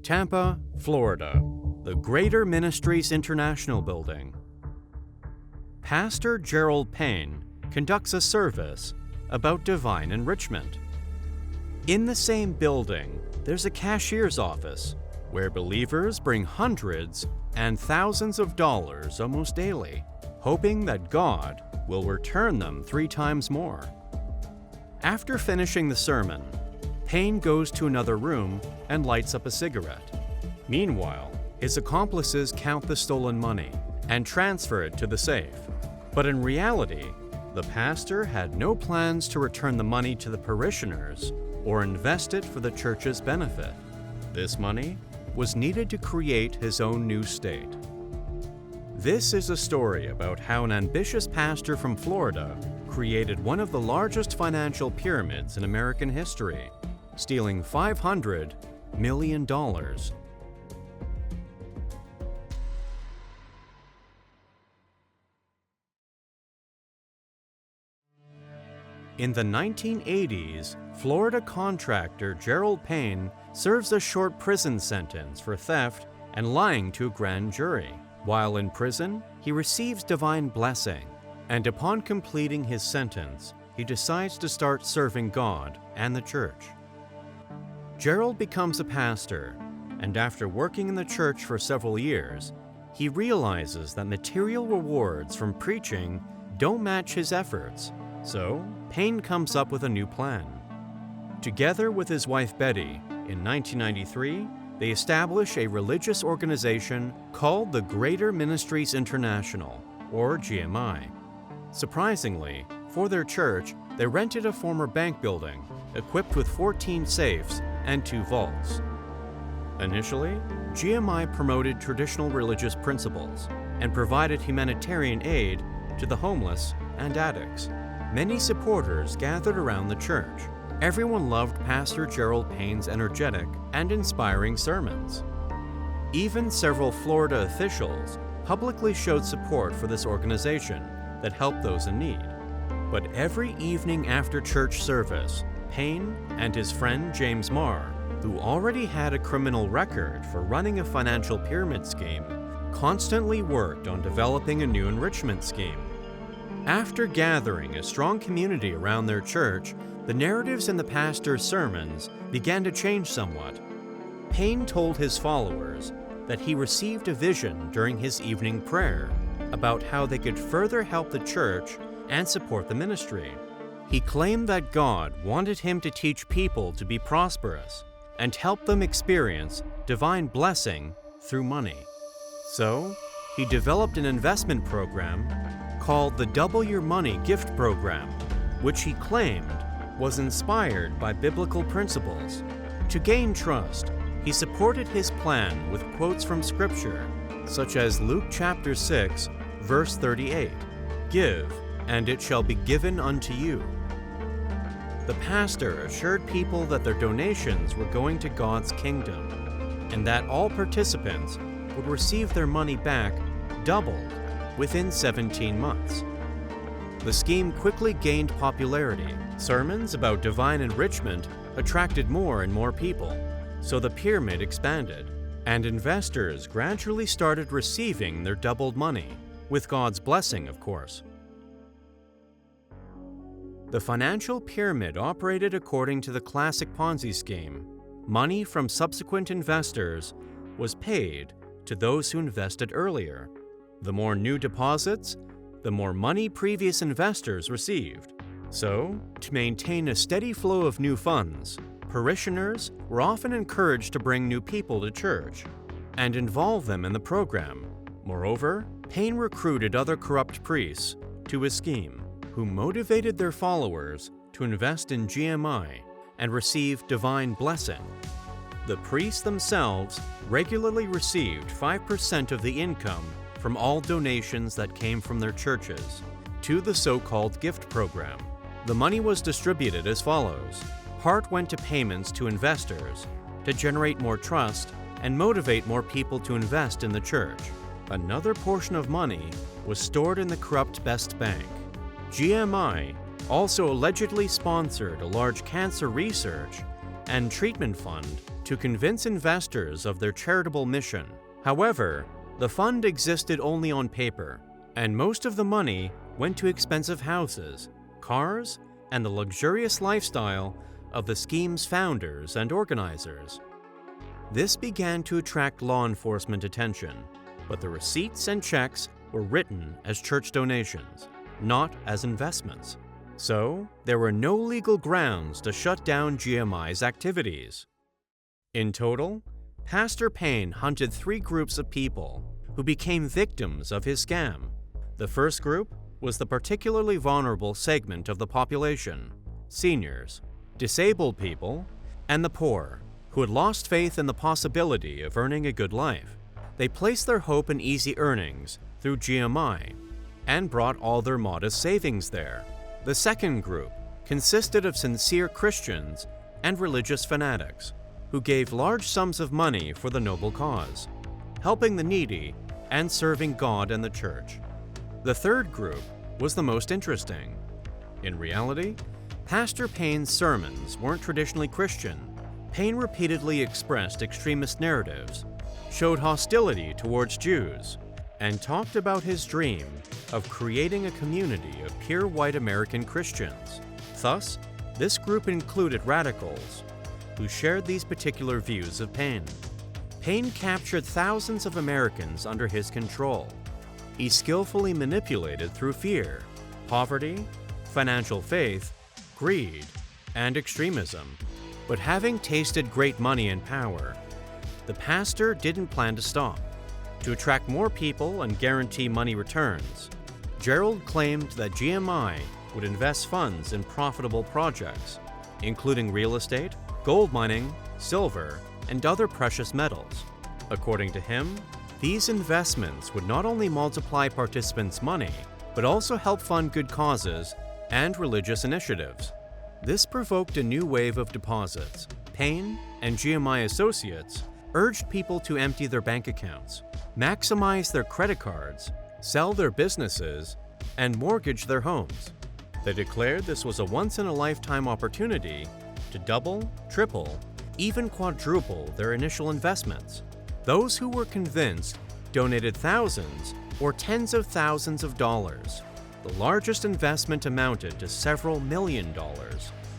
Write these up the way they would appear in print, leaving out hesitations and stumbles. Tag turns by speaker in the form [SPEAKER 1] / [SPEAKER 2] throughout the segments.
[SPEAKER 1] Tampa, Florida, the Greater Ministries International Building. Pastor Gerald Payne conducts a service about divine enrichment. In the same building, there's a cashier's office where believers bring hundreds and thousands of dollars almost daily, hoping that God will return them 3 times more. After finishing the sermon, Payne goes to another room and lights up a cigarette. Meanwhile, his accomplices count the stolen money and transfer it to the safe. But in reality, the pastor had no plans to return the money to the parishioners or invest it for the church's benefit. This money was needed to create his own new state. This is a story about how an ambitious pastor from Florida created one of the largest financial pyramids in American history, stealing $500 million. In the 1980s, Florida contractor Gerald Payne serves a short prison sentence for theft and lying to a grand jury. While in prison, he receives divine blessing, and upon completing his sentence, he decides to start serving God and the church. Gerald becomes a pastor, and after working in the church for several years, he realizes that material rewards from preaching don't match his efforts. So, Payne comes up with a new plan. Together with his wife Betty, in 1993, they establish a religious organization called the Greater Ministries International, or GMI. Surprisingly, for their church, they rented a former bank building, equipped with 14 safes and 2 vaults. Initially, GMI promoted traditional religious principles and provided humanitarian aid to the homeless and addicts. Many supporters gathered around the church. Everyone loved Pastor Gerald Payne's energetic and inspiring sermons. Even several Florida officials publicly showed support for this organization that helped those in need. But every evening after church service, Payne and his friend James Marr, who already had a criminal record for running a financial pyramid scheme, constantly worked on developing a new enrichment scheme. After gathering a strong community around their church, the narratives in the pastor's sermons began to change somewhat. Payne told his followers that he received a vision during his evening prayer about how they could further help the church and support the ministry. He claimed that God wanted him to teach people to be prosperous and help them experience divine blessing through money. So, he developed an investment program called the Double Your Money Gift Program, which he claimed was inspired by biblical principles. To gain trust, he supported his plan with quotes from Scripture, such as Luke chapter 6, verse 38, "Give, and it shall be given unto you." The pastor assured people that their donations were going to God's kingdom, and that all participants would receive their money back doubled within 17 months. The scheme quickly gained popularity. Sermons about divine enrichment attracted more and more people, so the pyramid expanded, and investors gradually started receiving their doubled money, with God's blessing, of course. The financial pyramid operated according to the classic Ponzi scheme. Money from subsequent investors was paid to those who invested earlier. The more new deposits, the more money previous investors received. So, to maintain a steady flow of new funds, parishioners were often encouraged to bring new people to church and involve them in the program. Moreover, Payne recruited other corrupt priests to his scheme, who motivated their followers to invest in GMI and receive divine blessing. The priests themselves regularly received 5% of the income from all donations that came from their churches to the so-called gift program. The money was distributed as follows. Part went to payments to investors to generate more trust and motivate more people to invest in the church. Another portion of money was stored in the corrupt Best Bank. GMI also allegedly sponsored a large cancer research and treatment fund to convince investors of their charitable mission. However, the fund existed only on paper, and most of the money went to expensive houses, cars, and the luxurious lifestyle of the scheme's founders and organizers. This began to attract law enforcement attention, but the receipts and checks were written as church donations, not as investments. So, there were no legal grounds to shut down GMI's activities. In total, Pastor Payne hunted 3 groups of people who became victims of his scam. The first group was the particularly vulnerable segment of the population: seniors, disabled people, and the poor, who had lost faith in the possibility of earning a good life. They placed their hope in easy earnings through GMI and brought all their modest savings there. The second group consisted of sincere Christians and religious fanatics who gave large sums of money for the noble cause, helping the needy and serving God and the church. The third group was the most interesting. In reality, Pastor Payne's sermons weren't traditionally Christian. Payne repeatedly expressed extremist narratives, showed hostility towards Jews, and talked about his dream of creating a community of pure white American Christians. Thus, this group included radicals who shared these particular views of Payne. Payne captured thousands of Americans under his control. He skillfully manipulated through fear, poverty, financial faith, greed, and extremism. But having tasted great money and power, the pastor didn't plan to stop. To attract more people and guarantee money returns, Gerald claimed that GMI would invest funds in profitable projects, including real estate, gold mining, silver, and other precious metals. According to him, these investments would not only multiply participants' money, but also help fund good causes and religious initiatives. This provoked a new wave of deposits. Payne and GMI associates urged people to empty their bank accounts, maximize their credit cards, sell their businesses, and mortgage their homes. They declared this was a once-in-a-lifetime opportunity to double, triple, even quadruple their initial investments. Those who were convinced donated thousands or tens of thousands of dollars. The largest investment amounted to several $million.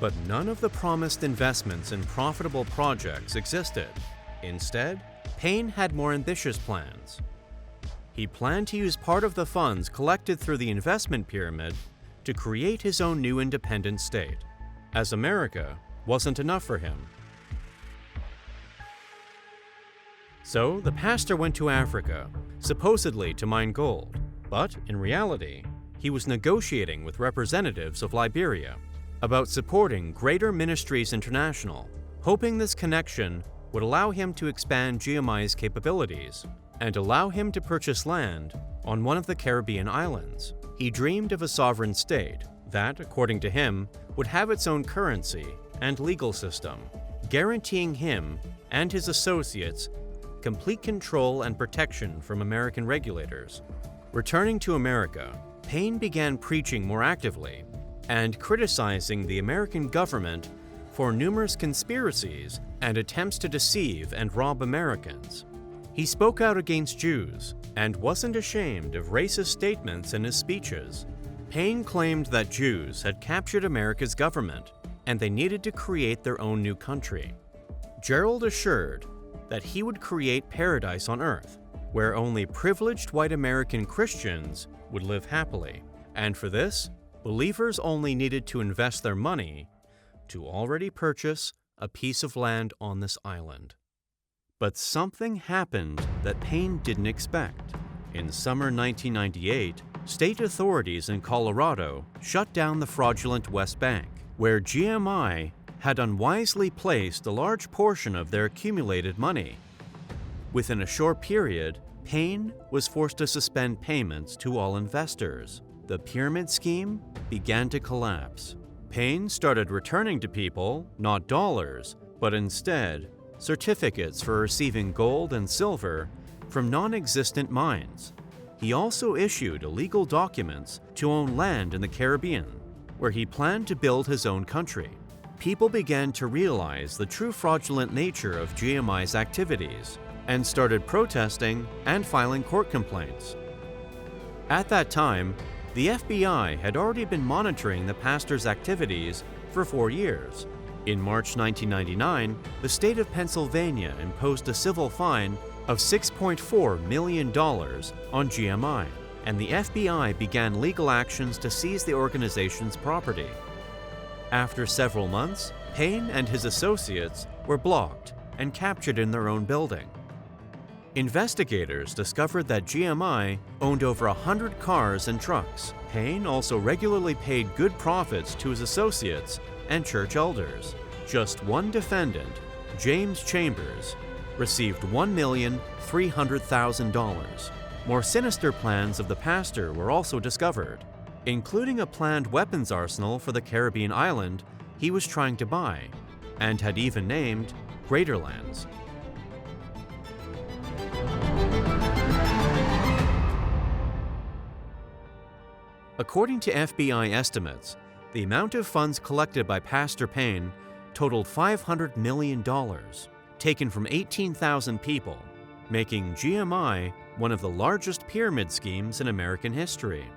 [SPEAKER 1] But none of the promised investments in profitable projects existed. Instead, Payne had more ambitious plans. He planned to use part of the funds collected through the investment pyramid to create his own new independent state, as America wasn't enough for him. So the pastor went to Africa, supposedly to mine gold, but in reality, he was negotiating with representatives of Liberia about supporting Greater Ministries International, hoping this connection would allow him to expand GMI's capabilities and allow him to purchase land on one of the Caribbean islands. He dreamed of a sovereign state that, according to him, would have its own currency and legal system, guaranteeing him and his associates complete control and protection from American regulators. Returning to America, Payne began preaching more actively and criticizing the American government for numerous conspiracies and attempts to deceive and rob Americans. He spoke out against Jews and wasn't ashamed of racist statements in his speeches. Payne claimed that Jews had captured America's government and they needed to create their own new country. Gerald assured that he would create paradise on earth, where only privileged white American Christians would live happily. And for this, believers only needed to invest their money to already purchase a piece of land on this island. But something happened that Payne didn't expect. In summer 1998, state authorities in Colorado shut down the fraudulent West Bank, where GMI had unwisely placed a large portion of their accumulated money. Within a short period, Payne was forced to suspend payments to all investors. The pyramid scheme began to collapse. Payne started returning to people not dollars, but instead certificates for receiving gold and silver from non-existent mines. He also issued illegal documents to own land in the Caribbean, where he planned to build his own country. people began to realize the true fraudulent nature of GMI's activities and started protesting and filing court complaints. At that time, the FBI had already been monitoring the pastor's activities for 4 years. In March 1999, the state of Pennsylvania imposed a civil fine of $6.4 million on GMI, and the FBI began legal actions to seize the organization's property. After several months, Payne and his associates were blocked and captured in their own building. Investigators discovered that GMI owned over 100 cars and trucks. Payne also regularly paid good profits to his associates and church elders. Just one defendant, James Chambers, received $1,300,000. More sinister plans of the pastor were also discovered, including a planned weapons arsenal for the Caribbean island he was trying to buy, and had even named Greaterlands. According to FBI estimates, the amount of funds collected by Pastor Payne totaled $500 million, taken from 18,000 people, making GMI one of the largest pyramid schemes in American history.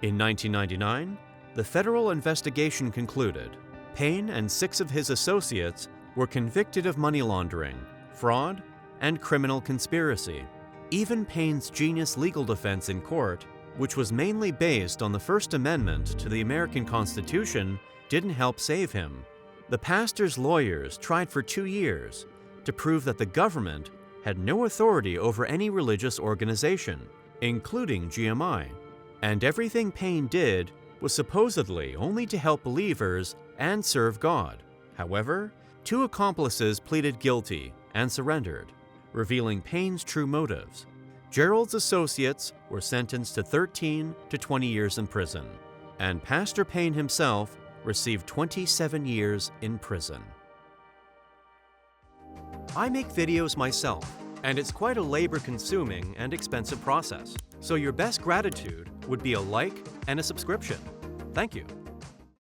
[SPEAKER 1] In 1999, the federal investigation concluded. Payne and 6 of his associates were convicted of money laundering, fraud, and criminal conspiracy. Even Payne's genius legal defense in court, which was mainly based on the First Amendment to the American Constitution, didn't help save him. The pastor's lawyers tried for 2 years to prove that the government had no authority over any religious organization, including GMI, and everything Payne did was supposedly only to help believers and serve God. However, 2 accomplices pleaded guilty and surrendered, revealing Payne's true motives. Gerald's associates were sentenced to 13 to 20 years in prison, and Pastor Payne himself received 27 years in prison. I make videos myself, and it's quite a labor-consuming and expensive process, so your best gratitude would be a like and a subscription. Thank you.